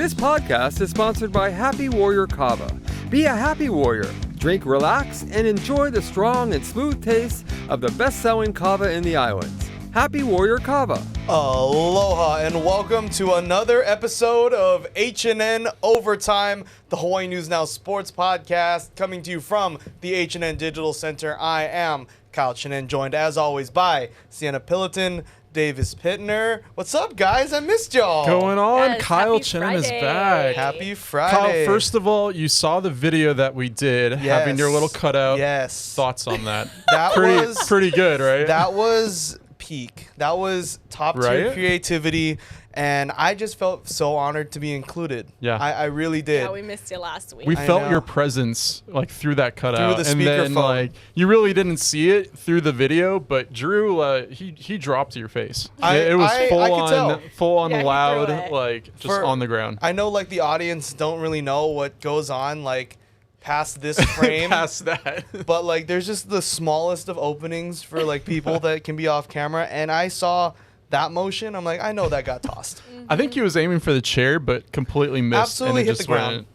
This podcast is sponsored by Happy Warrior Kava. Be a happy warrior. Drink, relax, and enjoy the strong and smooth taste of the best-selling kava in the islands. Happy Warrior Kava. Aloha and welcome to another episode of HNN Overtime, the Hawaii News Now Sports Podcast, coming to you from the HNN Digital Center. I am Kyle Chinen, joined as always by Cienna Pilotin, Davis Pitner. What's up, guys? I missed y'all. Going on? Yes, Kyle happy Chinen is Friday. back. Happy Friday. Kyle, first of all, you saw the video that we did, having your little cutout. Yes. Thoughts on that? That was pretty good, right? That was peak. That was top tier creativity, and I just felt so honored to be included. Yeah. I really did. Yeah, we missed you last week. We I felt know. your presence like through that cutout, Through the and then speakerphone. like you really didn't see it through the video, but Drew, he dropped to your face. It was I full could tell. on Yeah, he threw loud, it. like just For- on the ground. I know, like, the audience don't really know what goes on, like, past this frame. Past that. But, like, there's just the smallest of openings for, like, people that can be off camera. And I saw that motion. I'm like, I know that got tossed. I think he was aiming for the chair, but completely missed. Absolutely and it hit just the ground.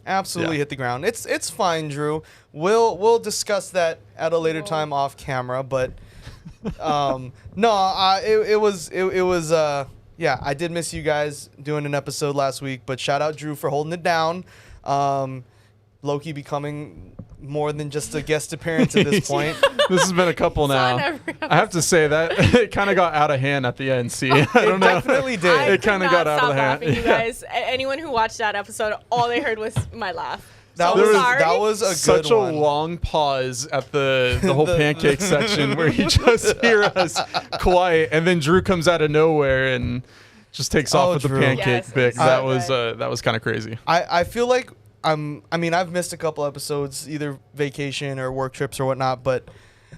Absolutely hit the ground. It's fine, Drew. We'll discuss that at a later time off camera. But, it was I did miss you guys doing an episode last week. But shout out Drew for holding it down. Loki becoming more than just a guest appearance at this point. This has been a couple now. every I have to say that it kind of got out of hand at the end. See, I don't know. Definitely did. I It kinda could got not out of stop the hand. laughing, you guys. Anyone who watched that episode, all they heard was my laugh. That So was sorry. that was a Such good a one. long pause at the whole pancake section where you just hear us quiet, and then Drew comes out of nowhere and just takes off with Drew. the pancake Yes, pick. it's That so was kind of crazy. I feel like I've missed a couple episodes, either vacation or work trips or whatnot, but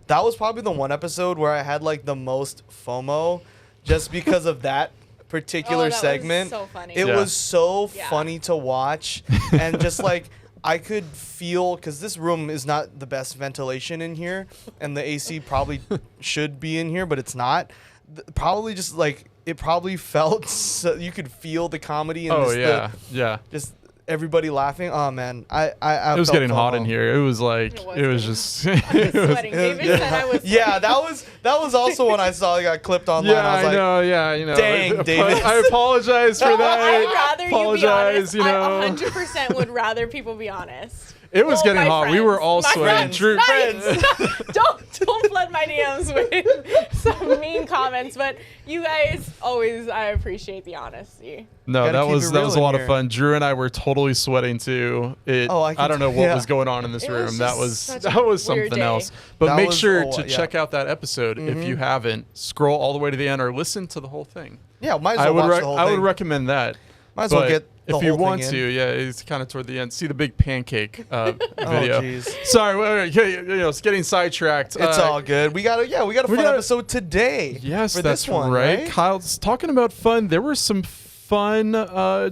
that was probably the one episode where I had like the most FOMO just because of that particular Oh, that was segment. so funny. It Yeah. was so Yeah. funny to watch, and just like I could feel, because this room is not the best ventilation in here, and the AC probably should be in here, but it's not. Probably just like it probably felt so, you could feel the comedy and Yeah. just everybody laughing. Oh man, I It was felt getting hot in FOMO. here. It was like It was just. I was sweating. David said I was Yeah, that was also when I saw it got clipped online. Yeah, I was like, you know. Dang, David. I apologize for that. I'd rather apologize, you be you honest. know. I 100% would rather people be honest. It was Oh, getting my hot. We were friends. all My sweating. friends. Drew, Nice. don't flood my DMs with some mean comments, but you guys always, I appreciate the honesty. No, Gotta that keep was it that real was a in lot here. of fun. Drew and I were totally sweating too. Oh, I I don't know can- what yeah. was going on in this It was room. That just was such a that was weird something day. else. But That make was- sure oh, to yeah. check out that episode if you haven't. Scroll all the way to the end or listen to the whole thing. yeah, might as well watch the whole I thing. would recommend that. Might as well But get the if you whole thing want in. to, yeah, it's kind of toward the end. See the big pancake video. Oh jeez, Sorry, it's getting sidetracked. it's all good. We got a fun got- episode today. Yes, for that's this one, right. Kyle's talking about fun. There were some fun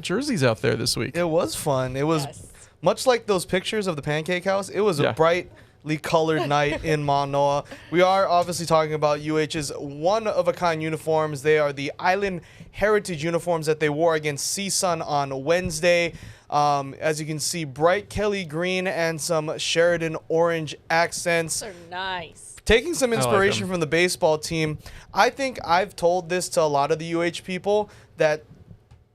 jerseys out there this week. It was fun. It was Yes. much like those pictures of the Pancake House. It was Yeah. a brightly colored night in Manoa. We are obviously talking about UH's one-of-a-kind uniforms. They are the Island Heritage uniforms that they wore against CSUN on Wednesday. As you can see, bright Kelly green and some Sheridan orange accents. They're nice. Taking some like inspiration them. from the baseball team, I think I've told this to a lot of the UH people that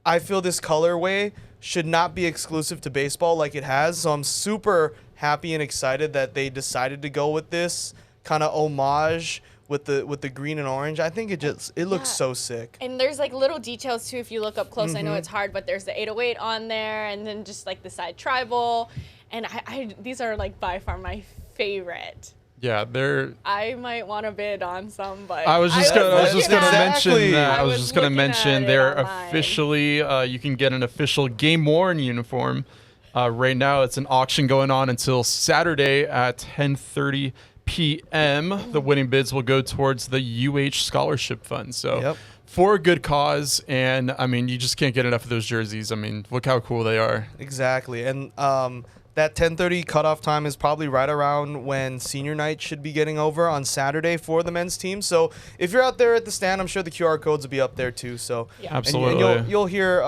I feel this colorway should not be exclusive to baseball like it has. So I'm super happy and excited that they decided to go with this kind of homage with the green and orange. I think it looks Yeah. so sick. And there's like little details too if you look up close. I know Mm-hmm. it's hard, but there's the 808 on there and then just like the side tribal. And I these are like by far my favorite. Yeah, they're. I might want to bid on some, but I was just gonna looking mention Exactly. that. I I was was just gonna looking at mention it they're online. officially. You can get an official game worn uniform. Right now, it's an auction going on until Saturday at 10:30 p.m. The winning bids will go towards the UH Scholarship Fund. So. Yep. For a good cause, and I mean, you just can't get enough of those jerseys. I mean, look how cool they are. Exactly. And that 10:30 cutoff time is probably right around when senior night should be getting over on Saturday for the men's team. So if you're out there at the stand, I'm sure the QR codes will be up there too. So Yeah. and Absolutely. you'll hear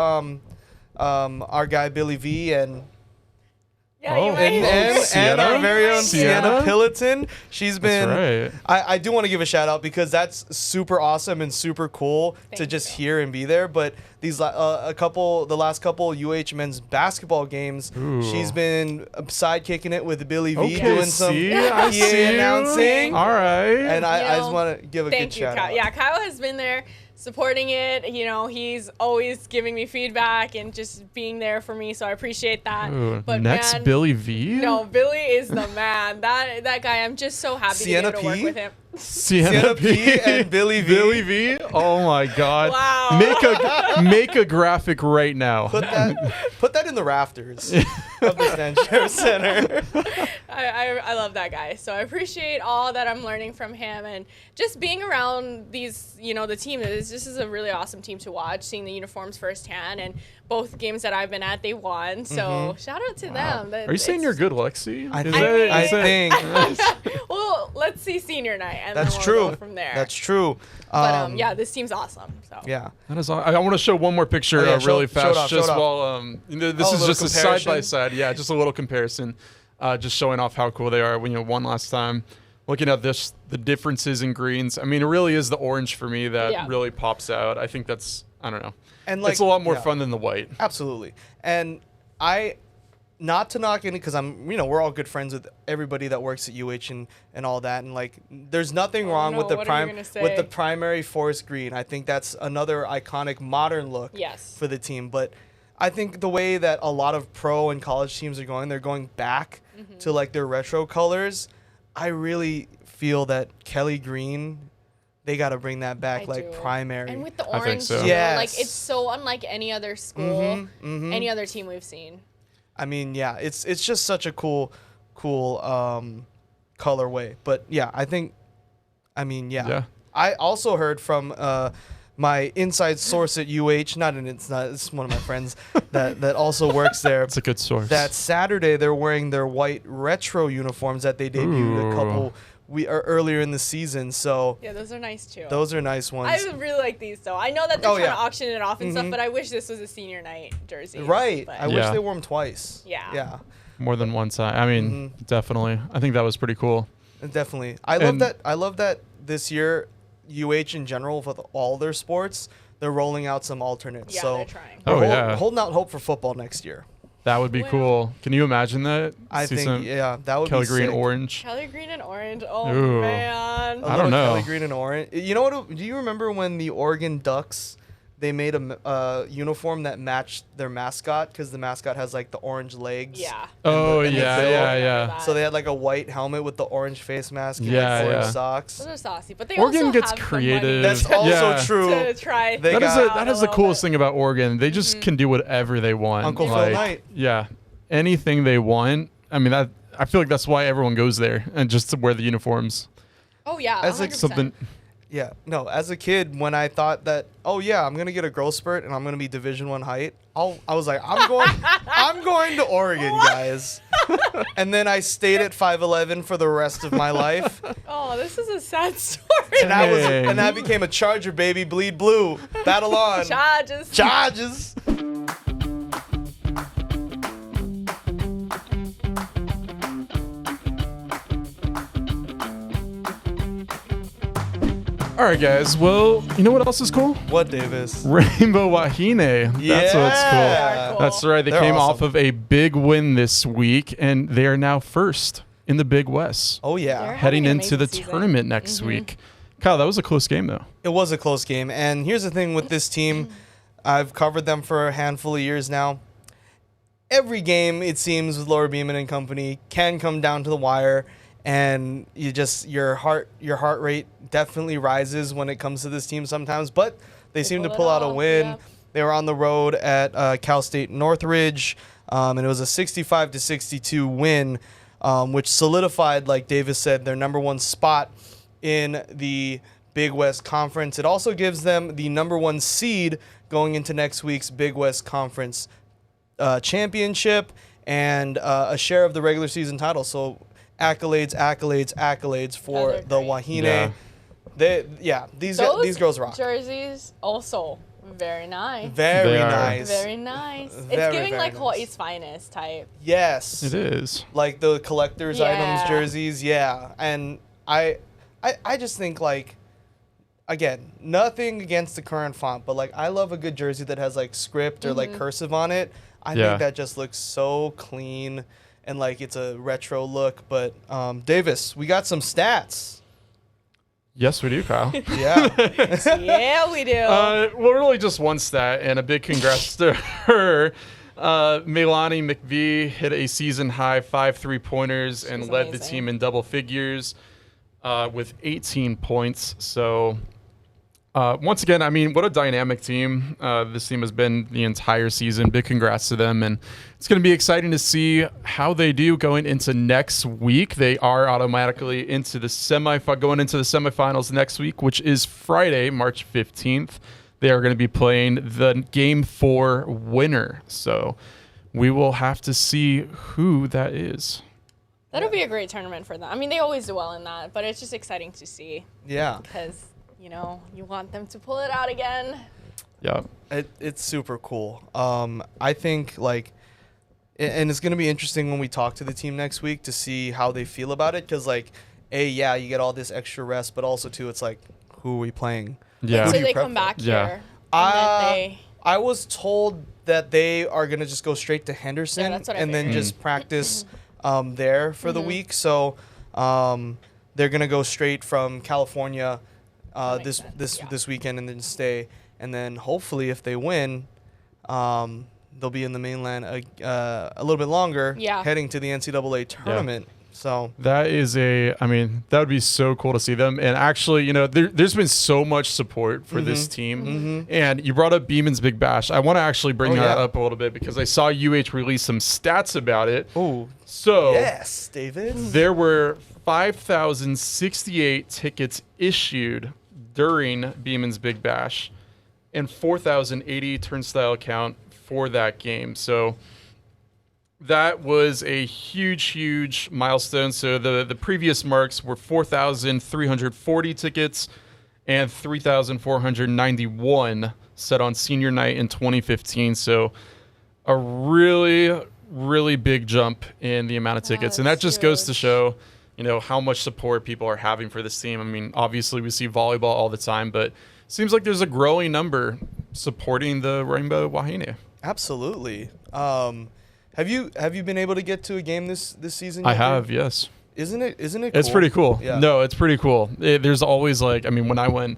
our guy Billy V and Yeah, you might. and our very own Cienna Cienna? Pilotin. She's been. That's I do want to give a shout out because that's super awesome and super cool to Thank just you. hear and be there. But these the last couple UH men's basketball games, Ooh. she's been sidekicking it with Billy V, Okay, doing some see? I see you. announcing. All right. And I You just know, want to give a good Thank you, shout Kyle. out. Yeah, Kyle has been there supporting it. You know, he's always giving me feedback and just being there for me. So I appreciate that. Ooh, But next man, Billy V? No, Billy is the man. That guy, I'm just so happy Cienna to be able to P? work with him. Cienna P and Billy V. Billy V? Oh my God. Wow. Make a graphic right now. Put that in the rafters of the Sanchez Center. I love that guy. So I appreciate all that I'm learning from him and just being around these, you know, the team. This is a really awesome team to watch, seeing the uniforms firsthand. And both games that I've been at, they won. So shout out to them. Are you saying you're good, Lexi? I Is think Well, let's see senior night. And that's then we'll true. Go from there. That's true. But yeah, this team's awesome. So. Yeah. That is. I want to show one more picture Oh, yeah, really show it fast, off, just show it while this Oh, a is little just a side by comparison? side. Yeah, just a little comparison, just showing off how cool they are. When won last time. Looking at this, the differences in greens. I mean, it really is the orange for me that really pops out. I think that's, I don't know. And It's a lot more yeah. fun than the white. Absolutely. And not to knock it because we're all good friends with everybody that works at UH and all that. And like, there's nothing wrong no, with the what are you gonna say? with the primary forest green. I think that's another iconic modern look Yes. for the team. But I think the way that a lot of pro and college teams are going, they're going back to like their retro colors. I really feel that Kelly Green, they got to bring that back, I like do. primary. And with the I think orange, so. you know, Yes. like it's so unlike any other school, any other team we've seen. I mean, yeah, it's just such a cool colorway. But yeah, Yeah. I also heard from my inside source at UH, it's one of my friends that also works there. It's a good source. That Saturday they're wearing their white retro uniforms that they debuted earlier in the season. So Yeah, those are nice too. those are nice ones. I really like these though. I know that they're Oh, trying yeah. to auction it off and stuff, but I wish this was a senior night jersey. Right. But I wish Yeah. they wore them twice. Yeah. Yeah. More than one time. I mean, definitely. I think that was pretty cool. Definitely. I love that this year UH in general with all their sports, they're rolling out some alternates. Yeah, so they're trying. Oh, we're yeah. holding out hope for football next year. That would be Well- cool. Can you imagine that? I See think some that would Kelly be Green sick. orange. Kelly green and orange. Oh Ooh. man. A I little don't know. Kelly Green and orange. You know what? Do you remember when the Oregon Ducks, they made a uniform that matched their mascot because the mascot has like the orange legs. Yeah. Oh, and the yeah, bill. yeah, I yeah. remember that. So they had like a white helmet with the orange face mask and Yeah, like orange yeah. socks. Those are saucy, but they Oregon also gets have the creative. That's money also Yeah. true. to try. They That got- is out that is the coolest thing about Oregon. They just can do whatever they want. Uncle Phil Like, Knight. Yeah, anything they want. I mean, that I feel like that's why everyone goes there and just to wear the uniforms. Oh yeah. As like 100%. Something. Yeah, no. As a kid, when I thought that, oh yeah, I'm gonna get a growth spurt and I'm gonna be Division I height, I was like, I'm going to Oregon, guys. And then I stayed at 5'11" for the rest of my life, Oh, this is a sad story. and I became a Charger baby, bleed blue, battle on, Charges. Charges. All right, guys. Well, you know what else is cool? What, Davis? Rainbow Wahine. That's what's Yeah. cool. That's right. They They're came off awesome. of a big win this week, and they are now first in the Big West, Oh yeah, They're heading having an into the amazing season. tournament next week. Kyle, that was a close game, though. it was a close game. And here's the thing with this team, I've covered them for a handful of years now. Every game, it seems, with Laura Beeman and company can come down to the wire, and your heart rate definitely rises when it comes to this team sometimes. But they seem to pull it pull out a off, win. yep. They were on the road at Cal State Northridge, and it was a 65-62 win, which solidified, like Davis said, their number one spot in the Big West Conference. It also gives them the number one seed going into next week's Big West Conference championship and a share of the regular season title. So accolades for they're the great. Wahine. Yeah. These Those girls rock. jerseys also Very nice. Very They are. nice. Very nice. It's Very, giving very like nice. Hawaii's finest type. Yes. It is. Like the collector's items Yeah. jerseys, yeah. And I just think like, again, nothing against the current font, but like I love a good jersey that has like script or like cursive on it. I Yeah. think that just looks so clean and like it's a retro look. But Davis, we got some stats. Yes, we do, Kyle. Yeah. Yeah, we do. Well, really just one stat, and a big congrats to her. Melanie McVie hit a season-high 5 3-pointers and She's led the amazing. team in double figures with 18 points. So, once again, I mean, what a dynamic team this team has been the entire season. Big congrats to them, and it's going to be exciting to see how they do going into next week. They are automatically into the going into the semifinals next week, which is Friday, March 15th. They are going to be playing the Game 4 winner. So we will have to see who that is. That'll be a great tournament for them. I mean, they always do well in that, but it's just exciting to see Yeah. because, you know, you want them to pull it out again. Yeah. It's super cool. I think like, and it's gonna be interesting when we talk to the team next week to see how they feel about it. Cause like, yeah, you get all this extra rest, but also too, it's like, who are we playing? Yeah. Who So do you they prep come for? back Yeah. here. And then they, I was told that they are gonna just go straight to Henderson Yeah, that's what I and then figured. just practice there for the week. So they're gonna go straight from California That this makes this sense, yeah. this weekend and then stay. And then hopefully, if they win, they'll be in the mainland a little bit longer, Yeah. heading to the NCAA tournament. So That is that would be so cool to see them. And actually, you know, there's been so much support for this team. And you brought up Beeman's Big Bash. I want to actually bring that yeah. up a little bit because I saw UH release some stats about it. oh So yes, David. there were 5,068 tickets issued during Beeman's Big Bash and 4,080 turnstile count for that game. So that was a huge milestone. So the previous marks were 4,340 tickets and 3,491 set on senior night in 2015. So a really big jump in the amount of tickets. And that That's just goes to huge. show, you know, how much support people are having for this team. I mean, obviously we see volleyball all the time, but seems like there's a growing number supporting the Rainbow Wahine. Absolutely. Have you been able to get to a game this season? I yet, have, David? yes. Isn't it? It's pretty cool. Yeah. No, it's pretty cool. There's always when I went,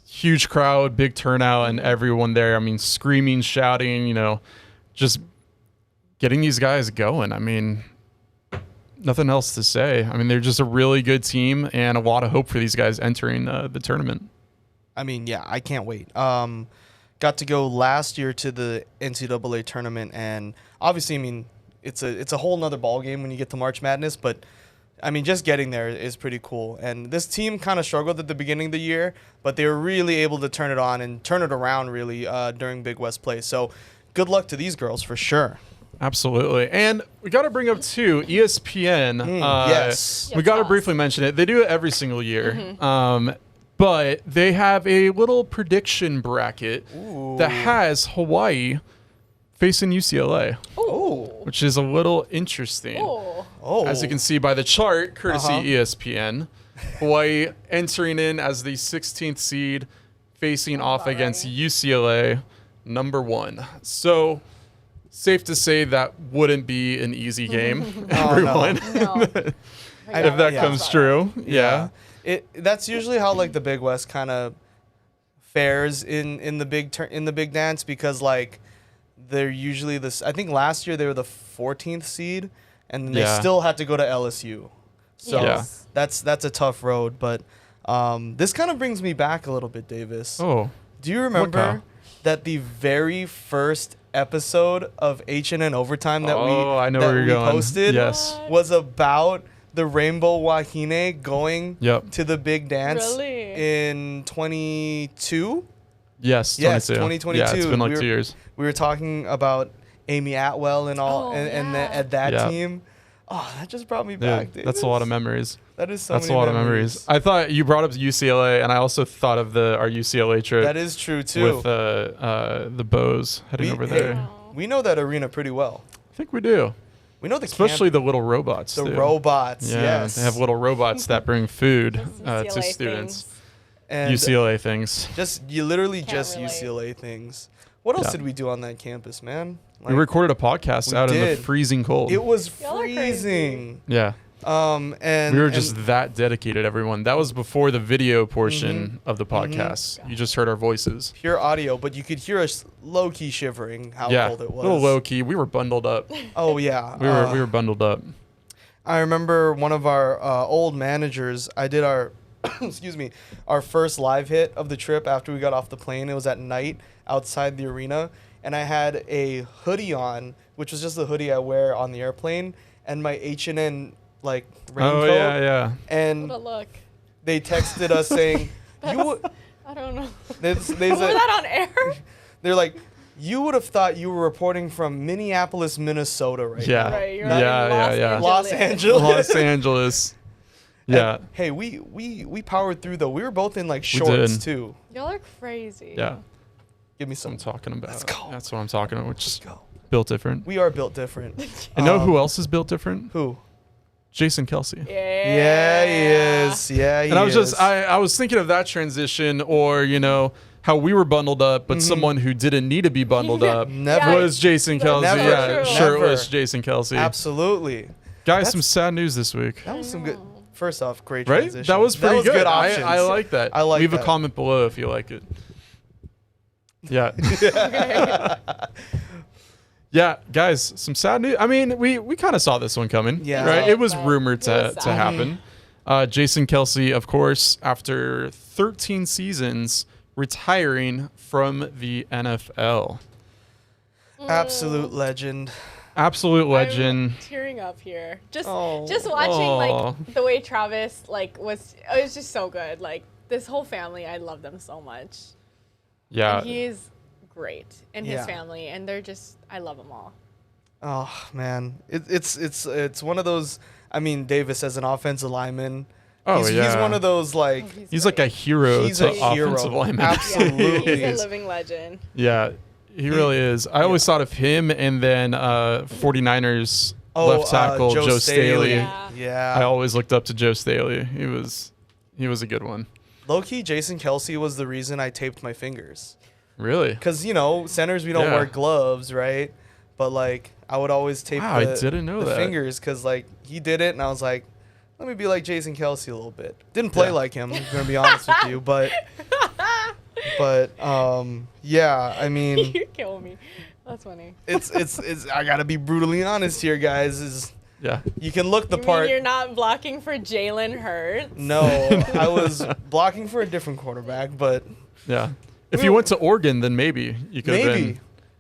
huge crowd, big turnout, and everyone there. I mean, screaming, shouting, you know, just getting these guys going. I mean, nothing else to say. I mean, they're just a really good team and a lot of hope for these guys entering the tournament. I mean, yeah, I can't wait. Got to go last year to the NCAA tournament, and obviously, I mean, it's a whole nother ball game when you get to March Madness, but I mean, just getting there is pretty cool. And this team kind of struggled at the beginning of the year, but they were really able to turn it on and turn it around really during Big West play. So good luck to these girls for sure. Absolutely. And we got to bring up, too, ESPN. Yes. We got to briefly mention it. They do it every single year. But they have a little prediction bracket that has Hawaii facing UCLA, Oh. which is a little interesting. Oh. As you can see by the chart, courtesy ESPN, Hawaii entering in as the 16th seed, facing off against UCLA, number 1. So, safe to say that wouldn't be an easy game, everyone. No. If that Yeah. comes true. Yeah. That's usually how like the Big West kind of fares in the big dance, because like they're usually this. I think last year they were the 14th seed, and then they Yeah. still had to go to LSU. So Yes. that's a tough road. But this kind of brings me back a little bit, Davis. Oh, Do you remember Kyle? that the very first episode of HNN Overtime that I know where you're going. posted Yes. was about the Rainbow Wahine going Yep. to the big dance Really? in 22? Yes, 22. Yes, 2022. Yeah, it's been like We were- 2 years. We were talking about Amy Atwell and all Oh, and yeah. that Yeah. team. Oh, that just brought me Dude, back. that's a lot of memories. That is so That's a many lot of memories. I thought you brought up UCLA, and I also thought of our UCLA trip. That is true too. With the Bows heading over there. We know that arena pretty well. I think we do. We know the Especially the little robots. the too. robots. Yeah, Yes, they have little robots that bring food to UCLA students. things. and UCLA things. You literally Can't just relate. UCLA things. What else Yeah. did we do on that campus, man? We recorded a podcast we out in the did. freezing cold. It was Y'all are crazy. freezing. Yeah. And We were just that dedicated, everyone. That was before the video portion Mm-hmm. of the podcast. You just heard our voices. pure audio, but you could hear us low key shivering how Yeah, cold it a was. little low key. We were bundled up. Oh yeah, We were bundled up. I remember one of our old managers. I did our, excuse me, our first live hit of the trip after we got off the plane. It was at night outside the arena, and I had a hoodie on, which was just the hoodie I wear on the airplane, and my HNN raincoat. Oh yeah. And What a look. they texted us saying, "You would." I don't know. They Was said, that on air? they're like, "You would have thought you were reporting from Minneapolis, Minnesota, right Yeah. now." Right, you're Yeah, in Los Angeles. Los Angeles. Yeah. And, hey, we powered through though. We were both in like shorts did. too. Y'all are crazy. Yeah. Give me That's what some. I'm talking about. Let's go. That's what I'm talking about. Which is Go. built different. We are built different. And know who else is built different? Who? Jason Kelce. Yeah, he is. Yeah, he And I was is. just I was thinking of that transition, or how we were bundled up, but someone who didn't need to be bundled up Never. was Jason Kelce. Never. Yeah, True. shirtless Never. Jason Kelce. Absolutely. Guys, That's- some sad news this week. That was some good. First off, great Right? transition. That was pretty good. options. I like that. I like Leave that. a comment below if you like it. Yeah. Yeah, guys, some sad news. I mean, we kind of saw this one coming. Yeah. Right? It was But rumored it was to sad. happen. Jason Kelce, of course, after 13 seasons, retiring from the NFL. Absolute legend. Absolute legend. I'm tearing up here. Just Oh. watching Oh. like the way Travis it was just so good. Like this whole family, I love them so much. Yeah. And he is great, and his Yeah. family, and they're just I love them all. Oh man, it's one of those. I mean, Davis as an offensive lineman. Oh, he's yeah. one of those like. He's like a hero He's to a hero. offensive linemen. Absolutely. He's is. a living legend. Yeah, he really is. I always thought of him and then 49ers left tackle Joe Staley. Yeah. Yeah. I always looked up to Joe Staley. He was a good one. Low-key, Jason Kelce was the reason I taped my fingers. Really? Because, centers, we don't Yeah. wear gloves, right? But, I would always tape Wow, I the, didn't know the that. fingers because, he did it, and I was like, let me be like Jason Kelce a little bit. Didn't play Yeah. like him, I'm going to be honest with you. But, yeah, I mean, You kill me. That's funny. it's I got to be brutally honest here, guys. Yeah. You can look the You part. mean you're not blocking for Jalen Hurts? No, I was blocking for a different quarterback, but Yeah. If you went to Oregon, then maybe you could have maybe.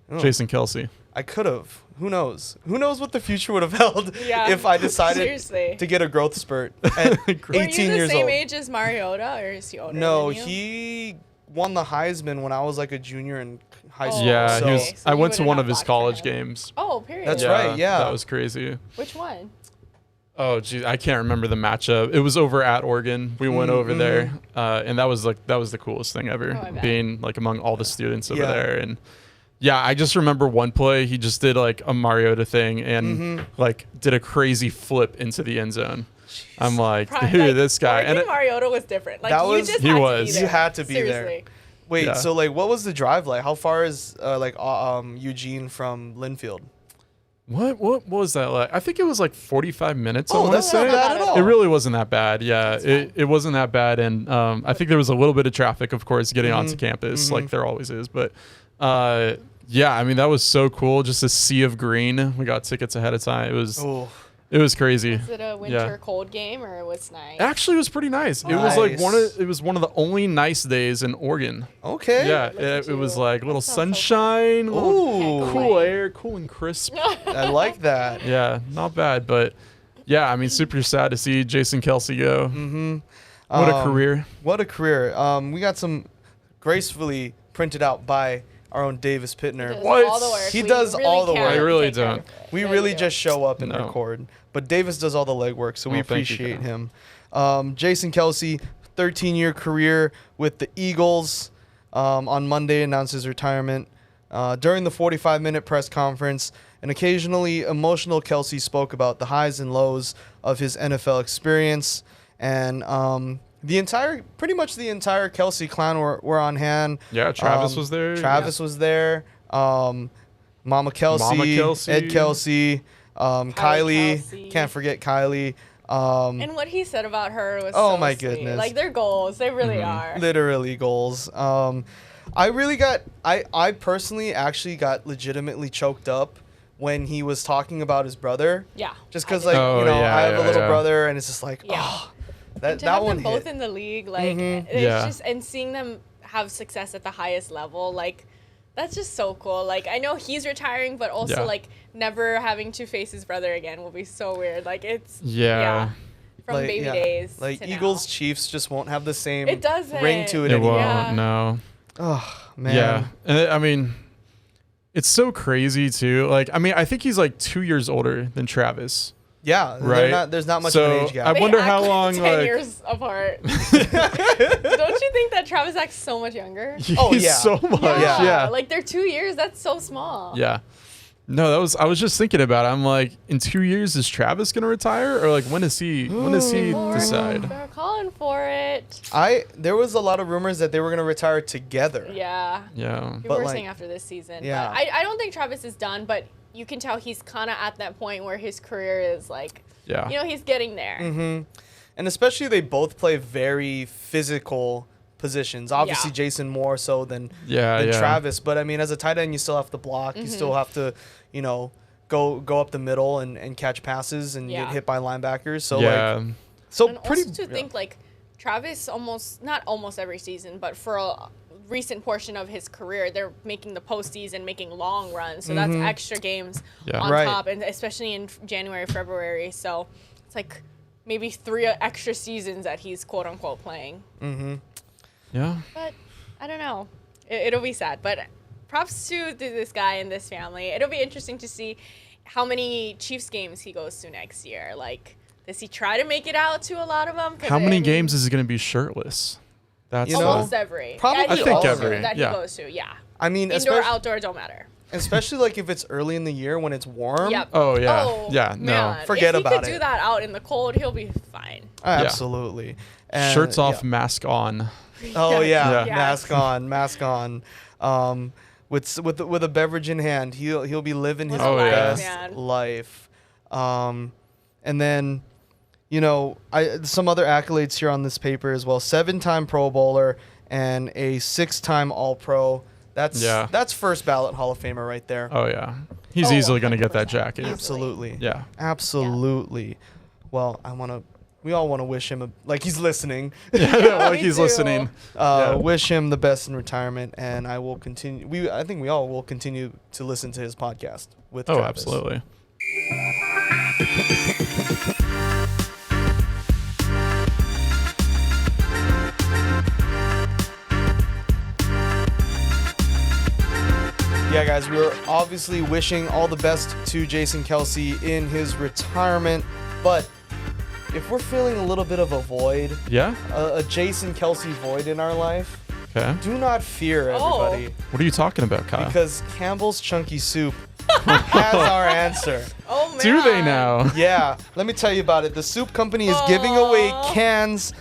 been Jason Kelce. I could have. Who knows? Who knows what the future would have held Yeah. if I decided Seriously. to get a growth spurt at Were 18 you the years same old? age as Mariota, or is he older No, than you? he won the Heisman when I was like a junior in high school. Yeah, so he was. Okay, so I you went to would've one not of his blocked for college him. games. Oh, period. That's right, yeah. That was crazy. Which one? Oh, geez, I can't remember the matchup. It was over at Oregon. We went over there, and that was the coolest thing ever, Oh, I bet. being among all the students over Yeah. there. And yeah, I just remember one play. He just did a Mariota thing and did a crazy flip into the end zone. I'm like, dude, this guy. Oregon And Mariota was different. Like That you was- just He had was. to be there. You had to be there. Seriously. Wait, Yeah. so what was the drive like? How far is Eugene from Linfield? what was that like? I think it was 45 minutes. I Oh, want to that's not say. bad at all. It really wasn't that bad. Yeah, it wasn't that bad. And I think there was a little bit of traffic, of course, getting onto campus, like there always is. But yeah, I mean, that was so cool. Just a sea of green. We got tickets ahead of time. It was crazy. Was it a winter cold game or it was nice? Actually, it was pretty nice. It was one of the only nice days in Oregon. Okay. Yeah, Look at it was you. like little That sounds so sunshine, little Ooh, cool air, cool and crisp. I like that. Yeah, not bad, but yeah, I mean, super sad to see Jason Kelce go. What a career. What a career. We got some gracefully printed out by our own Davis Pitner. Does What? all the work. He We does really all the can't work. I really take credit don't. for it. We Yeah, really you do. just show up and No. record. But Davis does all the legwork, so we Well, thank you, appreciate Kyle. him. Jason Kelce, 13-year career with the Eagles. On Monday, announced his retirement. During the 45-minute press conference, an occasionally emotional Kelce spoke about the highs and lows of his NFL experience. And pretty much the entire Kelce clan were on hand. Yeah, Travis was there. Travis was there. Mama Kelce, Mama Kelce. Ed Kelce, Kylie. Kelce. Can't forget Kylie. And what he said about her was Oh so my sweet. goodness. Like, they're goals. They really Mm-hmm. are. Literally goals. I personally actually got legitimately choked up when he was talking about his brother. Yeah. Just I because, did. like, Oh, yeah, I have a little yeah. brother, and it's just like, Yeah. oh, And that to have one them both hit. in the league, like, Mhm. it's Yeah. just, and seeing them have success at the highest level, like, that's just so cool. Like, I know he's retiring, but also, Yeah. like, never having to face his brother again will be so weird. Like, it's, Yeah. from Like, baby yeah. days Like, to Eagles now. Chiefs just won't have the same It doesn't. ring to it It anymore. won't. Yeah. No. Oh, man. Yeah. And I mean, it's so crazy too. Like, I mean, I think he's like 2 years older than Travis. Yeah, Right. there's not much So, of an age gap. I They wonder act how like long, 10 like- years apart. Don't you think that Travis acts so much younger? Oh, He's yeah. so much. Yeah. Yeah. Like, they're 2 years. That's so small. Yeah. No, I was just thinking about it. I'm like, in 2 years, is Travis gonna retire, or like when does he People decide? They're calling for it. There was a lot of rumors that they were gonna retire together. Yeah. Yeah. People But, were like, saying after this season. yeah. But I don't think Travis is done, but you can tell he's kind of at that point where his career is like, Yeah. you know, he's getting there. Mm-hmm. And especially they both play very physical positions. Obviously, Yeah. Jason more so than Yeah. Yeah. Travis. But I mean, as a tight end, you still have to block. You still have to, you know, go up the middle and catch passes and Yeah. get hit by linebackers. So Yeah. like, so And pretty. also to think like Travis not almost every season, but for a recent portion of his career, they're making the postseason, making long runs. So that's extra games Yeah. on Right. top, and especially in January, February. So it's like maybe 3 extra seasons that he's quote unquote playing. Yeah. But I don't know. It'll be sad. But props to this guy and this family. It'll be interesting to see how many Chiefs games he goes to next year. Like, does he try to make it out to a lot of them? How many games is he gonna be shirtless? That's You know, Almost every. probably that he I think goes to, every, that yeah. he goes to. Yeah. I mean, Indoor, especially, outdoor, don't matter. especially like if it's early in the year when it's warm. Yep. Oh, yeah. Yeah, no. man. Forget if about he could it. do that out in the cold, he'll be fine. Absolutely. And, Shirts off, yeah. mask on. Oh yeah, Yeah. mask on. With a beverage in hand, he'll be living his What a life, best man. life. And then, you know, some other accolades here on this paper as well. 7-time Pro Bowler and a 6-time All-Pro. That's first ballot Hall of Famer right there. Oh yeah. He's Oh, easily gonna get that 100%. jacket. Absolutely. Yeah. Absolutely. Well, we all want to wish him like he's listening. Like Me he's too. listening. Yeah. Wish him the best in retirement, and I will continue. I think we all will continue to listen to his podcast with. Oh, Travis. absolutely. Yeah, guys, we're obviously wishing all the best to Jason Kelce in his retirement, but if we're feeling a little bit of a void, Yeah. a Jason Kelce void in our life, Okay. do not fear, Oh. everybody, What are you talking about, Kyle? because Campbell's Chunky Soup has our answer. Oh, man. Do they now? Yeah, let me tell you about it. The soup company is giving away Aw. cans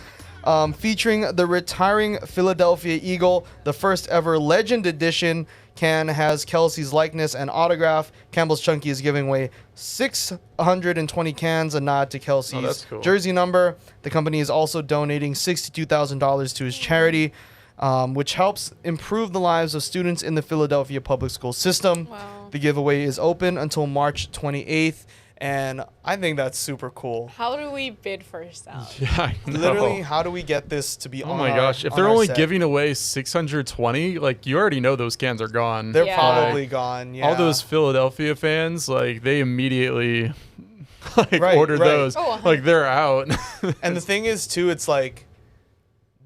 featuring the retiring Philadelphia Eagle. The first ever Legend Edition can has Kelce's likeness and autograph. Campbell's Chunky is giving away 620 cans, a nod to Kelce's that's cool. jersey number. The company is also donating $62,000 to his charity, which helps improve the lives of students in the Philadelphia public school system. Wow. The giveaway is open until March 28th, and I think that's super cool. How do we bid first out? Yeah. I know. Literally, how do we get this to be Oh on my our- gosh! If on they're our only set? giving away 620, like you already know those cans are gone. They're Yeah. probably gone. Yeah. All those Philadelphia fans, like they immediately like Right, ordered right. those. Oh, Like they're out. And the thing is, too, it's like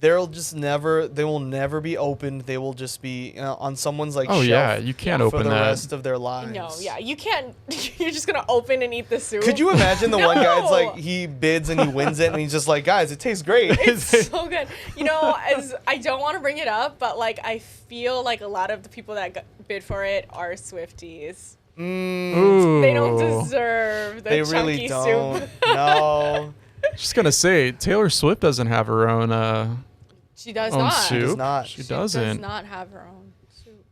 they will never be opened. They will just be on someone's like Oh shelf yeah, you can't for open the that. rest of their lives. No, yeah, you can't. You're just gonna open and eat the soup. Could you imagine the one guy? It's No. like he bids and he wins it, and he's just like, guys, it tastes great. It's so good. You know, as I don't want to bring it up, but like I feel like a lot of the people that bid for it are Swifties. Ooh. They don't deserve the They chunky really don't. soup. No, Just gonna say, Taylor Swift doesn't have her own She does own not. soup. does not. She She doesn't. does not have her own soup.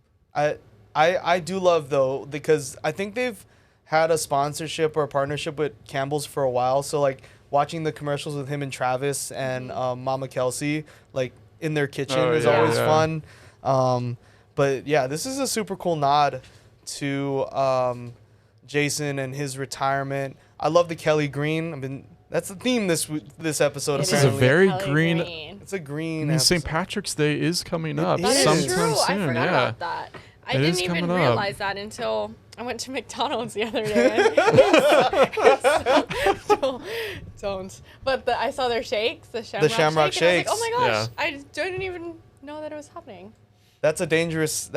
I do love though, because I think they've had a sponsorship or a partnership with Campbell's for a while. So like watching the commercials with him and Travis and Mama Kelce like in their kitchen is always fun. But yeah, this is a super cool nod to Jason and his retirement. I love the Kelly green. That's the theme this episode. It This is a apparently. very Kelly green. It's a green. I mean, St. episode. Patrick's Day is coming up It That is is. sometime true. soon. I forgot Yeah. about that. I It didn't is even coming up. realize that until I went to McDonald's the other day. Don't. But I saw their shakes, the Shamrock Shakes. And I was like, oh my gosh, Yeah. I didn't even know that it was happening. That's a dangerous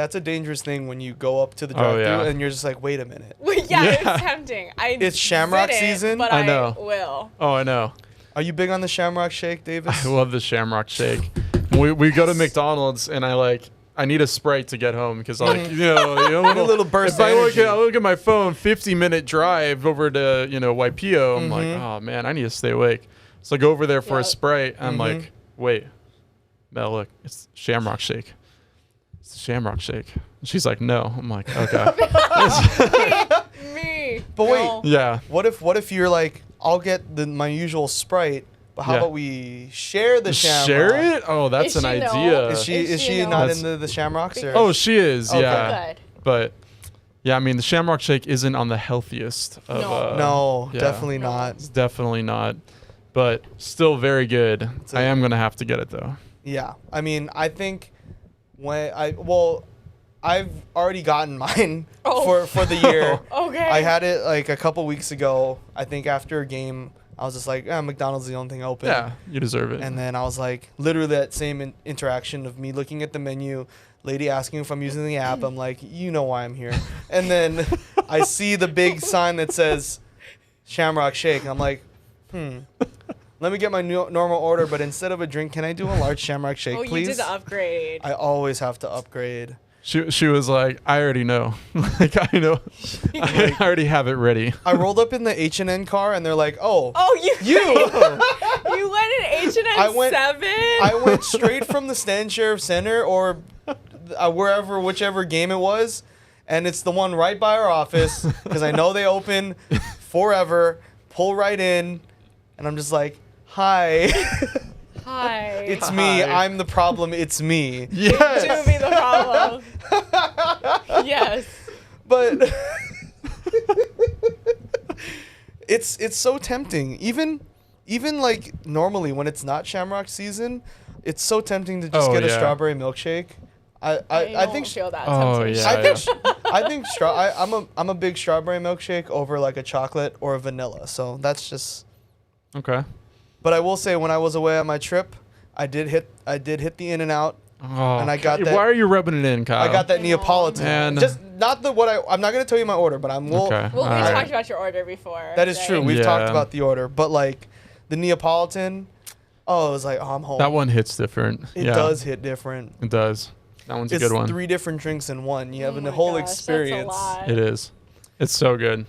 thing when you go up to the Oh, drive-thru yeah. and you're just like, wait a minute. Well, Yeah. it's tempting. It's Shamrock didn't, season? but I I know. will. Oh, I know. Are you big on the Shamrock Shake, Davis? I love the Shamrock Shake. We go to McDonald's and I need a Sprite to get home because like you know a little burst If I of look at my phone, 50-minute drive over to Waipio, I'm like, oh man, I need to stay awake. So I go over there for a Yep. Sprite. And I'm like, wait, Mel, look, it's Shamrock Shake. It's the Shamrock Shake. And she's like, no. I'm like, okay. Me. But wait. No. Yeah. What if you're like, I'll get my usual Sprite, but how Yeah. about we share the Shamrock? Share it? Oh, that's Is an she no? idea. Is she Is she not That's- into the Shamrocks? Or? Oh, she is. Okay. Yeah. Good. But yeah, I mean, the Shamrock Shake isn't on the healthiest of. No. no, yeah. definitely No. not. It's definitely not, but still very good. a- I am gonna have to get it though. Yeah, I mean, I think I've already gotten mine Oh. for the year. Okay. I had it like a couple weeks ago. I think after a game, I was just like, McDonald's is the only thing open. Yeah, you deserve it. And then I was like, literally that same interaction of me looking at the menu, lady asking if I'm using the app. I'm like, you know why I'm here. And then I see the big sign that says Shamrock Shake. And I'm like, let me get my normal order. But instead of a drink, can I do a large Shamrock Shake, Oh, please? you did the upgrade. I always have to upgrade. She was like, I already know. Like I know. I already have it ready. I rolled up in the HNN car and they're like, oh, Oh, you you. went in H&N I went- 7? I went straight from the Stan Sheriff Center or whichever game it was, and it's the one right by our office because I know they open forever. Pull right in, and I'm just like, hi, Hi. it's me. Hi. I'm the problem. It's me. Yes. Do be the problem. Yes. But it's so tempting. Even like normally when it's not Shamrock season, it's so tempting to just Oh, get a yeah. strawberry milkshake. I don't think feel that Oh, temptation. yeah. I think I'm a big strawberry milkshake over like a chocolate or a vanilla. So that's just. Okay. But I will say when I was away on my trip, I did hit the In-N-Out. Oh, And I got that- Why are you rubbing it in, Kyle? I got that I know. Neapolitan. Man. Just not the I'm not gonna tell you my order, but I'm will. Okay. Well, we Alright. talked about your order before. That is true. We've Yeah. talked about the order, but like the Neapolitan, it was like, I'm home. That one hits different. It Yeah, does hit different. It does. That one's a It's good one. 3 different drinks in one. You have Oh a my whole gosh, experience. That's a lot. It is. It's so good.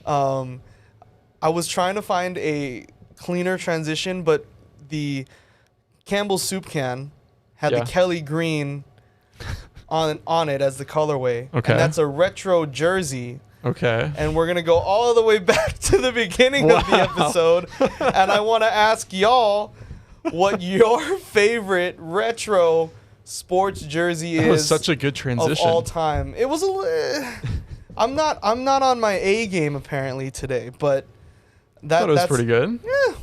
I was trying to find a cleaner transition, but the Campbell's soup can had Yeah. the Kelly green on it as the colorway. Okay. And that's a retro jersey. Okay. And we're going to go all the way back to the beginning of the Wow. episode. And I want to ask y'all what your favorite retro sports jersey That was is such a good of transition. all time. It was I'm not on my A game apparently today, but I thought it was that's pretty good. Yeah.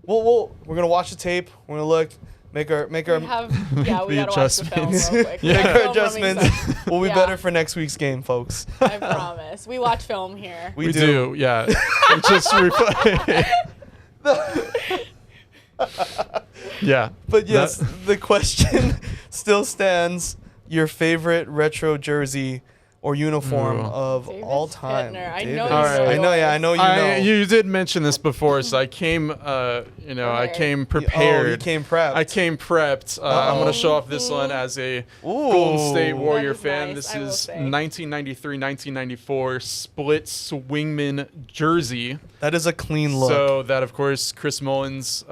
We're gonna watch the tape. We're gonna look, make our We we The gotta watch the film real adjustments. quick. Yeah. make The our film running adjustments. stuff. We'll be Yeah. better for next week's game, folks. I promise. We watch film here. We do. Yeah. It's just replay. Yeah. But yes, the question still stands. Your favorite retro jersey or uniform of David's all time. Pitner. I David. know All right. I know, yeah, I know you know. You did mention this before, so I came, I came prepared. Oh, you came prepped. I came prepped. I'm going to show off this one as a Golden State Warrior That is fan. nice, This I will is say. 1993-1994 split swingman jersey. That is a clean look. So that, of course, Chris Mullins'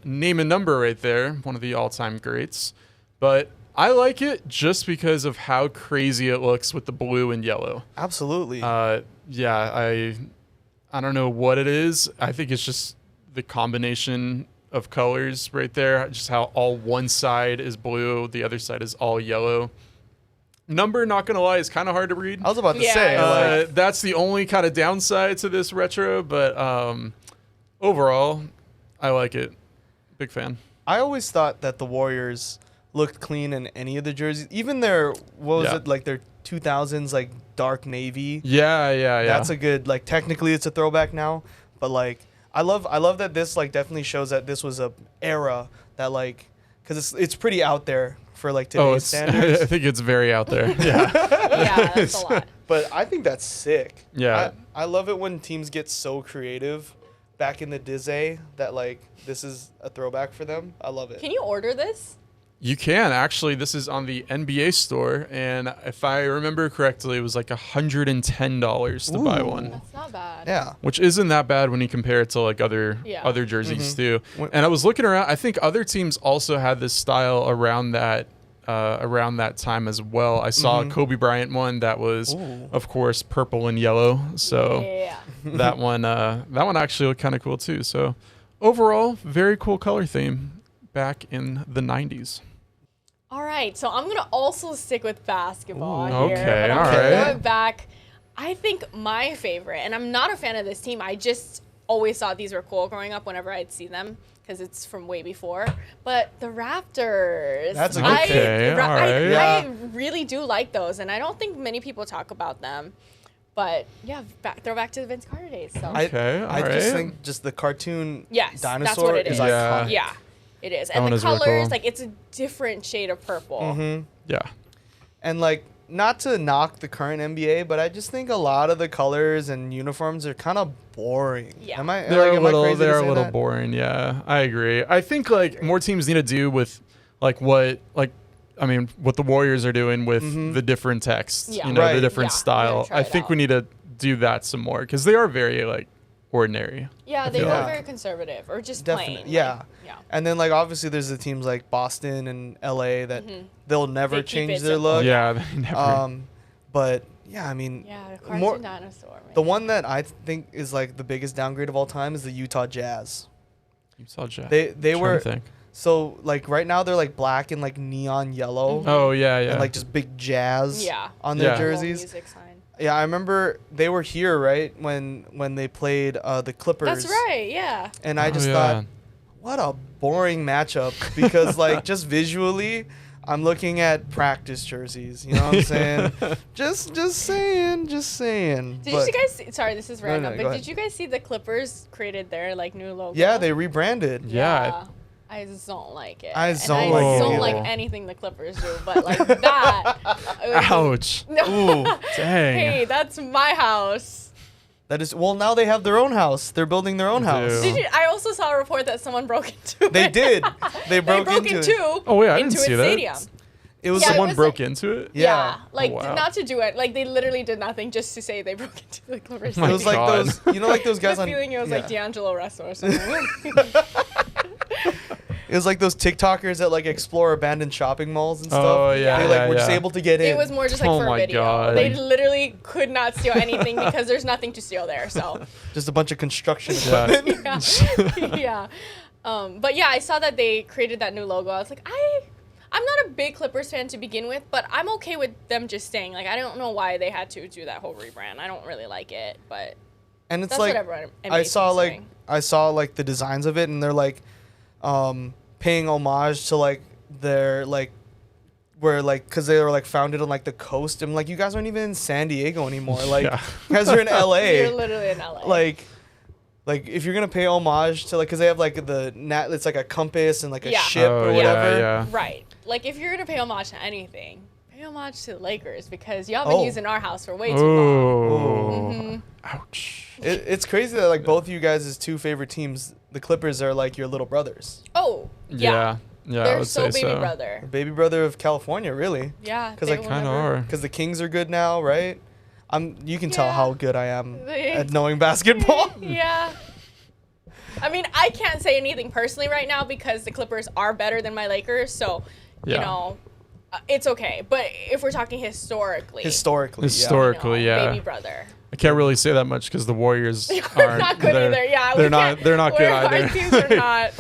name and number right there, one of the all-time greats. But I like it just because of how crazy it looks with the blue and yellow. Absolutely. Yeah, I don't know what it is. I think it's just the combination of colors right there. Just how all one side is blue, the other side is all yellow. Number, not gonna lie, is kind of hard to read. I was about to Yeah, say, like, That's the only kind of downside to this retro, but overall, I like it. Big fan. I always thought that the Warriors looked clean in any of the jerseys, even their their 2000s like dark navy. Yeah. That's a good, like, technically it's a throwback now, but like I love that this like definitely shows that this was a era that, like, because it's pretty out there for like today's standards. I think it's very out there. Yeah. Yeah, that's a lot. But I think that's sick. Yeah. I love it when teams get so creative back in the Dizzy that, like, this is a throwback for them. I love it. Can you order this? You can actually. This is on the NBA store, and if I remember correctly, it was like $110 to buy Ooh. one, That's not bad. Yeah. which isn't that bad when you compare it to like other Yeah. jerseys too. Wh- And I was looking around. I think other teams also had this style around that time as well. I saw a Kobe Bryant one that was, Ooh. of course, purple and yellow. So Yeah. that one actually looked kind of cool too. So overall, very cool color theme back in the 90s. All right, so I'm gonna also stick with basketball here. okay, but I'm all gonna right. go back. I think my favorite, and I'm not a fan of this team. I just always thought these were cool growing up whenever I'd see them because it's from way before. But the Raptors. That's a good pick. Okay, all right. I really do like those, and I don't think many people talk about them. But yeah, throwback to the Vince Carter days. So Okay, I all just right. think just the cartoon yes, dinosaur that's what it is is. Yeah. iconic. Yeah, it is, That and one the is really colors, cool. like it's a different shade of purple. Yeah. And, like, not to knock the current NBA, but I just think a lot of the colors and uniforms are kind of boring. Yeah. Am I They're am I crazy to they're a say little that? boring. Yeah, I agree. I think like more teams need to do with what the Warriors are doing with the different texts. Yeah. You know, Right. the different Yeah, style. we're gonna try I it think out. we need to do that some more because they are very like ordinary. Yeah, they feel were like- very conservative or just Definitely, plain. yeah. Like, yeah. And then, like, obviously there's the teams like Boston and LA that they'll never They keep change it their simple. look. Yeah, they never. But yeah, I mean, Yeah, the cartoon more, dinosaur. Man. the one that I think is like the biggest downgrade of all time is the Utah Jazz. You saw Jack. They Trying to were think. so, like, right now they're like black and like neon yellow Oh yeah, yeah. and like just big jazz Yeah. on their Yeah. jerseys. Music sign. Yeah, I remember they were here, right, when they played the Clippers. That's right. Yeah. And I Oh, just yeah. thought, what a boring matchup because, like, just visually, I'm looking at practice jerseys. You know what I'm saying? just saying. Did But you guys? Sorry, this is No, random. go but ahead. did you guys see the Clippers created their like new logo? yeah, they rebranded. Yeah. I just don't like it. I And don't like it don't either. like anything the Clippers do, but like that. Ouch. No. Ooh, Dang. Hey, that's my house. that is. Well, now they have their own house. They're building their own They house. do. Did you? I also saw a report that someone broke into it. They did. They broke into it. Oh, wait, I into didn't see its that. stadium. It was Yeah, like it Someone was broke like- into it. Yeah. Like Oh, wow. not to do it. Like they literally did nothing just to say they broke into the Clippers. My it was like God. those. You know, like those guys I on. have a feeling it was like yeah. D'Angelo Russell or something. It was like those TikTokers that like explore abandoned shopping malls and stuff. Oh yeah. They like yeah, were just yeah. able to get in. It was more just like Oh for my video. God. They literally could not steal anything because there's nothing to steal there. So just a bunch of construction Yeah. equipment. yeah. But yeah, I saw that they created that new logo. I was like, I'm not a big Clippers fan to begin with, but I'm okay with them just staying. Like I don't know why they had to do that whole rebrand. I don't really like it, but And it's that's like whatever. I saw like the designs of it, and they're like paying homage to like their like where like because they were like founded on like the coast, and like you guys aren't even in San Diego anymore. Like Yeah. you guys are in You're LA. literally in LA. Like Like, if you're gonna pay homage to, like, because they have like it's like a compass and like a ship Oh, or whatever. Yeah. Right. Like, if you're gonna pay homage to anything, pay homage to the Lakers because y'all been using our house for way too long. Ouch. It's crazy that like both of you guys' two favorite teams, the Clippers, are like your little brothers. Oh, yeah. Yeah, I They're would so say baby so. brother. Baby brother of California, really. Yeah. 'Cause, they like, will Kind of never- are. Because the Kings are good now, right? You can tell Yeah. how good I am They- at knowing basketball. Yeah. I mean, I can't say anything personally right now because the Clippers are better than my Lakers, so you Yeah. know, it's okay. But if we're talking historically, Historically, Historically, yeah. baby brother. I can't really say that much because the Warriors aren't Not good they're- either. Yeah, they're not. They're not good Our either. teams are not.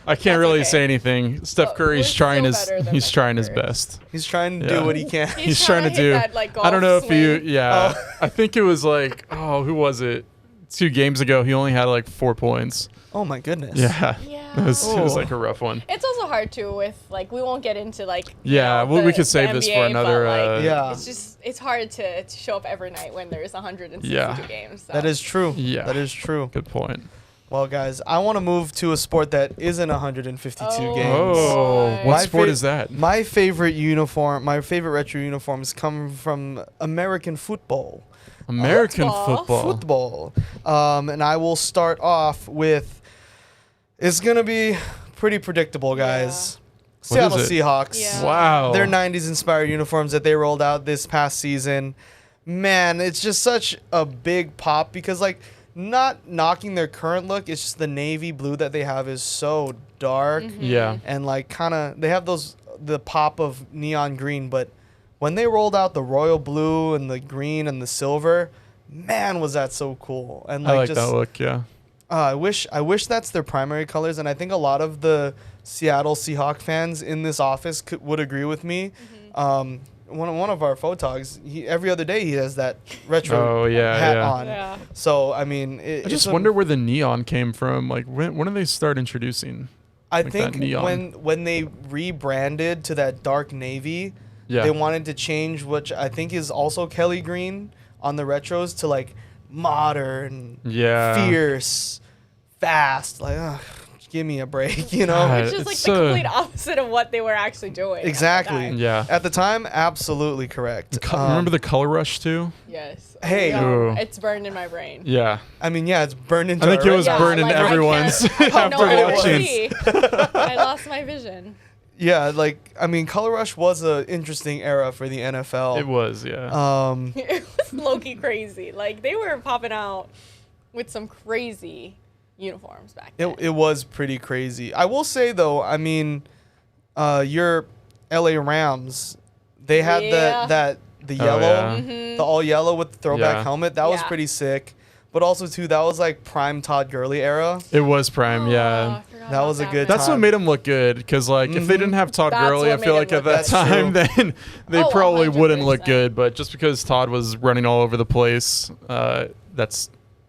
I can't That's really okay. say anything. Steph But Curry's we're trying still his better than he's the trying his Clippers. best. He's trying to Yeah. do what he can. He's Trying to hit do. that, like, I don't know golf if you. swing. Yeah, Oh. I think it was like who was it? 2 games ago, he only had like 4 points. Oh my goodness. Yeah, Yeah. it was Oh. like a rough one. It's also hard too with like we won't get into like Yeah, well, we could save the this for NBA, another, but, like, Yeah. it's hard to show up every night when there's 162 Yeah. games. So. That is true. Yeah. That is true. Good point. Well, guys, I want to move to a sport that isn't 152 games. Oh, boy. what My sport fa- is that? My favorite uniform, my favorite retro uniforms come from American football. American Football. football. And I will start off with, it's going to be pretty predictable, guys. What is Seattle it? Seahawks. Yeah. Wow. Their 90s inspired uniforms that they rolled out this past season. Man, it's just such a big pop because, like, not knocking their current look, it's just the navy blue that they have is so dark. Yeah. And, like, kind of, they have the pop of neon green, but when they rolled out the royal blue and the green and the silver, man, was that so cool. And, I like just, that look. Yeah. I wish that's their primary colors, and I think a lot of the Seattle Seahawks fans in this office would agree with me. One of our photogs, every other day he has that retro Oh, yeah, hat yeah. on. Yeah. So I mean, I just wonder where the neon came from. Like, when did they start introducing? I like think that neon. when they rebranded to that dark navy, Yeah. they wanted to change, which I think is also Kelly green on the retros, to like modern, Yeah. fierce, fast. Like, ugh, give me a break, you know? God. Which is like It's the so- complete opposite of what they were actually doing. at the Exactly. time. Yeah. At the time, absolutely correct. Remember the color rush too? Yes. Hey. Ooh. It's burned in my brain. Yeah. I mean, yeah, it's burned into. I think our it was Yeah, burned into like, I everyone's can't- I after know, watching. see. I lost my vision. Yeah, like I mean, Color Rush was an interesting era for the NFL. It was, yeah. It was low-key crazy. Like, they were popping out with some crazy uniforms back then. It was pretty crazy. I will say though, I mean, your LA Rams, they had Yeah. the yellow, yeah. the all yellow with the throwback Yeah. helmet. That was Yeah. pretty sick. But also too, that was like prime Todd Gurley era. It was prime, Oh, yeah. I forgot That about was a good That's what time. made him look good, because like if they didn't have Todd That's Gurley, I what feel made like him at look that good. time then they Oh, probably wouldn't look 100%. good. But just because Todd was running all over the place,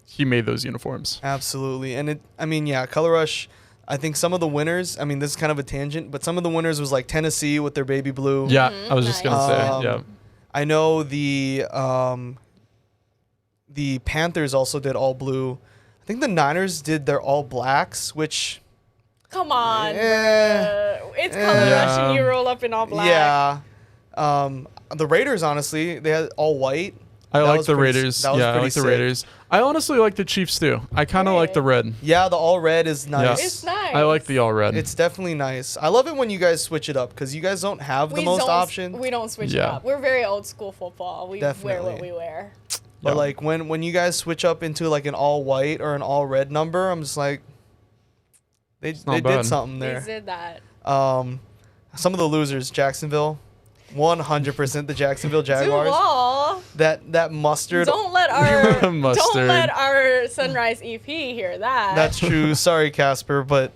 he made those uniforms. Absolutely. And I mean, yeah, Color Rush, I think some of the winners, I mean, this is kind of a tangent, but some of the winners was like Tennessee with their baby blue. Yeah, I was just Nice. gonna say, yeah. I know the Panthers also did all blue. I think the Niners did their all blacks, which Come on. Eh, bruh. It's color rush Yeah. and you roll up in all black. yeah. The Raiders, honestly, they had all white. I That like was the pretty- Raiders. that was Yeah, I pretty like the sick. Raiders. I honestly like the Chiefs too. I kind of like the red. Yeah, the all red is nice. It's nice. I like the all red. It's definitely nice. I love it when you guys switch it up because you guys don't have the We most don't- options. We don't switch it Yeah. up. We're very old school football. We wear Definitely. what we wear. But Yeah. like when you guys switch up into like an all white or an all red number, I'm just like, they not did bad. something They there. did that. Some of the losers, Jacksonville, 100% the Jacksonville Jaguars. Duval, That mustard. don't let our don't Mustard. let our Sunrise EP hear that. That's true. Sorry, Casper, but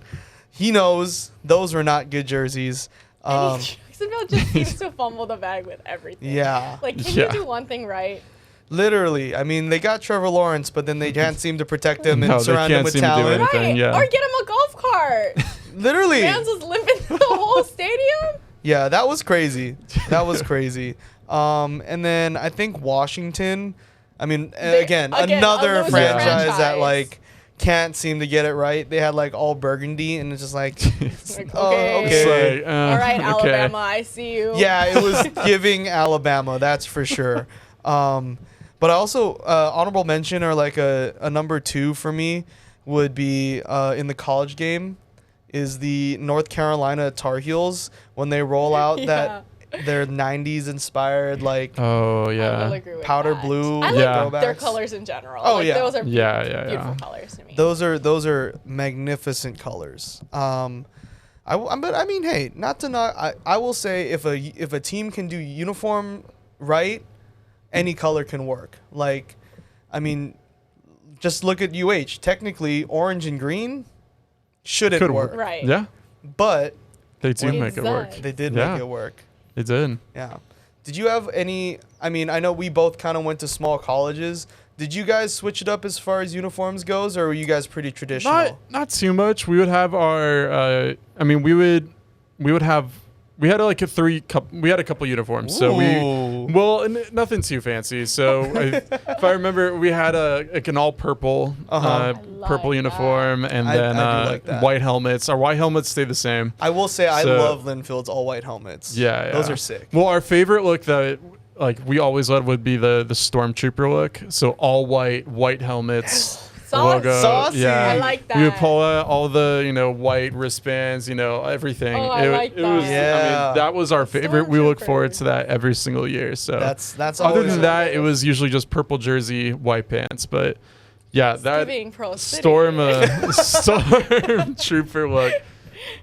he knows those were not good jerseys. And Jacksonville just seems to fumble the bag with everything. Yeah. Like, can Yeah. you do one thing right? Literally. I mean, they got Trevor Lawrence, but then they can't seem to protect him and No, they surround him can't with seem to do talent. anything. Right. yeah. Or get him a golf cart. Literally. Fans was limping through the whole stadium. Yeah, that was crazy. That was crazy. And then I think Washington. I mean, again, again, another a loser franchise that franchise. like can't seem to get it right. They had like all burgundy, and it's just like, Like, oh, okay. okay. It's like, All right, okay. Alabama, I see you. Yeah, it was giving Alabama, that's for sure. But I also honorable mention, or like a number 2 for me would be in the college game is the North Carolina Tar Heels when they roll out that their 90s inspired like Oh I will yeah. agree with powder that. blue I Yeah. like their throwbacks. colors in general. Oh, like, yeah. Those are beautiful Yeah. colors to me. Those are magnificent colors. But I mean, hey, not to not. I will say if a team can do uniform right, any color can work. Like, I mean, just look at UH. Technically, orange and green shouldn't Could work. work. Right. Yeah. But They do make it work. Exactly. they did Yeah. make it work. They did. Yeah. Did you have any? I mean, I know we both kind of went to small colleges. Did you guys switch it up as far as uniforms goes, or were you guys pretty traditional? Not too much. We would have our. I mean, we would have. We had like we had a couple uniforms. So Ooh. nothing too fancy. So if I remember, we had like an all purple, Uh-huh. purple like uniform, and I then do like that. white helmets. Our white helmets stay the same. I will say I So- love Linfield's all white helmets. Yeah, Those yeah. are sick. Well, our favorite look that like we always led would be the stormtrooper look. So all white helmets. Logo. Saucy. Yeah. I like We would that. pull out all the white wristbands, everything. Oh, I like it was, that. Yeah. I mean, that was our favorite. We look forward Stormtrooper. to that every single year. So That's other always than that, it was usually just purple jersey, white pants. But yeah, that Giving Pro City. stormtrooper look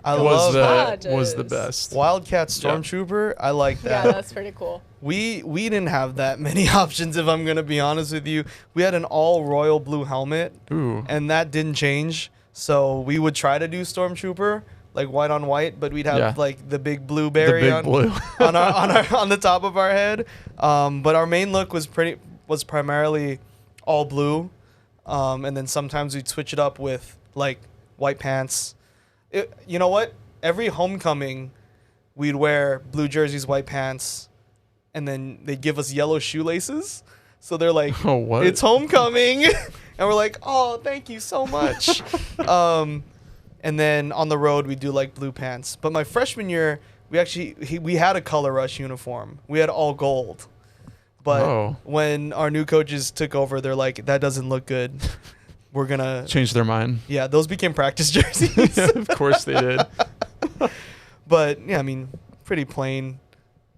I was love Gorgeous. the best. Wildcat Stormtrooper. I like Yeah, that. that's pretty cool. We didn't have that many options, if I'm gonna be honest with you. We had an all royal blue helmet, Ooh. and that didn't change. So we would try to do Stormtrooper, like white on white, but we'd have Yeah. like the big The blueberry big on, blue. on the top of our head. But our main look was primarily all blue, and then sometimes we'd switch it up with like white pants. You know what? Every homecoming, we'd wear blue jerseys, white pants, and then they'd give us yellow shoelaces. So they're like, Oh, what? it's homecoming. And we're like, oh, thank you so much. And then on the road, we do like blue pants. But my freshman year, we had a color rush uniform. We had all gold. But Oh. when our new coaches took over, they're like, that doesn't look good. We're going to... Changed their mind. Yeah, those became practice jerseys. Of course they did. But, yeah, I mean, pretty plain.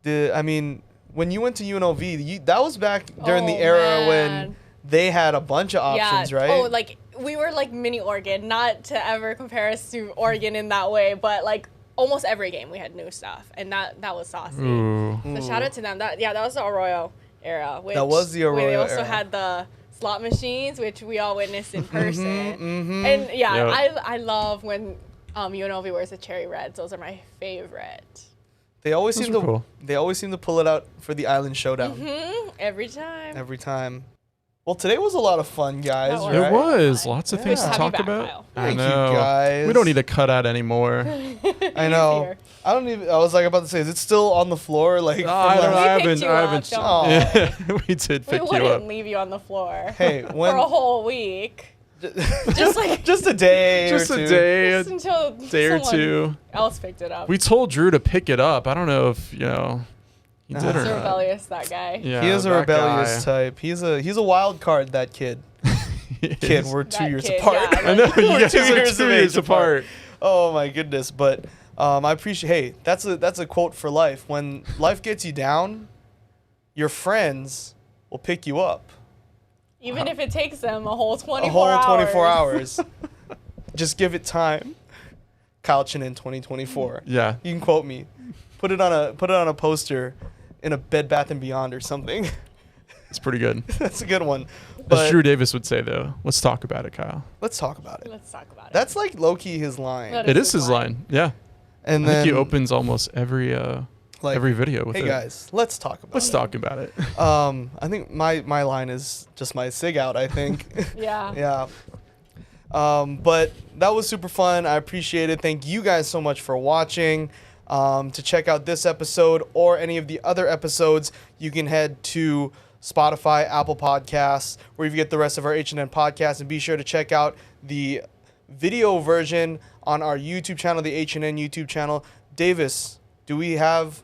When you went to UNLV, that was back during the Oh, era when man. they had a bunch of options, yeah. right? Oh, like we were like mini Oregon. Not to ever compare us to Oregon in that way, but like almost every game we had new stuff, and that was saucy. Ooh. So shout out to them. That was the Arroyo era. Which, That was the where They Arroyo also era. had the slot machines, which we all witnessed in person. mhm. And yeah, Yep. I love when UNLV wears the cherry reds. Those are my favorite. They always Those seem are to cool. They always seem to pull it out for the Island Showdown Every time. every time. Well, today was a lot of fun, guys. That was. It Right? was lots of Yeah. things Good to to talk have you back, about. Kyle. I Thank you, know. guys. We don't need to cut out anymore. I know. Here. I don't even. I was like about to say, is it still on the floor? Like, No, I don't know. We I picked haven't. you I up, haven't. don't Aw. Yeah, we did We pick you wouldn't up. leave you on the floor Hey, when for a whole week. just like- just a day, Just or a two. day, Just until day or someone two. else picked it up. We told Drew to pick it up. I don't know if he did or He's He's not. rebellious, that guy. Yeah, He is a that rebellious guy. type. He's a wild card. That kid. He Kid, is. we're 2 That years kid, apart. yeah, I know. You We're guys 2 are years 2 of years age apart. apart. Oh my goodness, but I appreciate. Hey, that's a quote for life. When life gets you down, your friends will pick you up. Even if it takes them a whole 24 A whole hours. 24 hours. Just give it time. Kyle Chinen 2024. Yeah. You can quote me. Put it on a poster in a Bed Bath and Beyond or something. It's pretty good. That's a good one. As But Drew Davis would say, though, let's talk about it, Kyle. let's talk about it. Let's talk about it. That's like low-key his line. That It is his line. Yeah. And I then think he opens almost every like, video with hey it. guys, let's talk about Let's it. talk about it. I think my line is just my sig out, I think. Yeah. Yeah. But that was super fun. I appreciate it. Thank you guys so much for watching. To check out this episode or any of the other episodes, you can head to Spotify, Apple Podcasts, where you get the rest of our HNN podcasts. And be sure to check out the video version on our YouTube channel, the HNN YouTube channel. Davis, do we have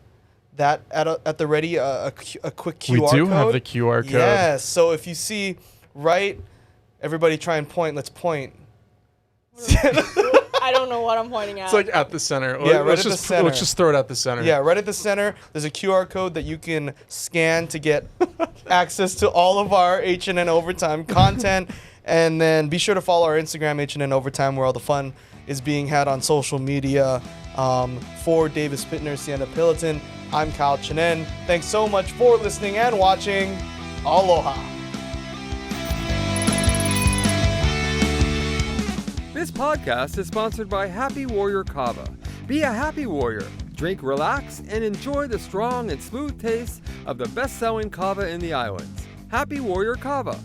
that at the ready, a quick QR code? We do have the QR code. Yes. So if you see everybody try and point. Let's point. I don't know what I'm pointing at. It's like at the center. Yeah, right at the center. Let's just throw it at the center. Yeah, right at the center. There's a QR code that you can scan to get access to all of our HNN Overtime content. And then be sure to follow our Instagram, HNN Overtime, where all the fun is being had on social media. For Davis Pitner, Cienna Pilotin, I'm Kyle Chinen. Thanks so much for listening and watching. Aloha. This podcast is sponsored by Happy Warrior Kava. Be a happy warrior. Drink, relax, and enjoy the strong and smooth taste of the best-selling kava in the islands. Happy Warrior Kava.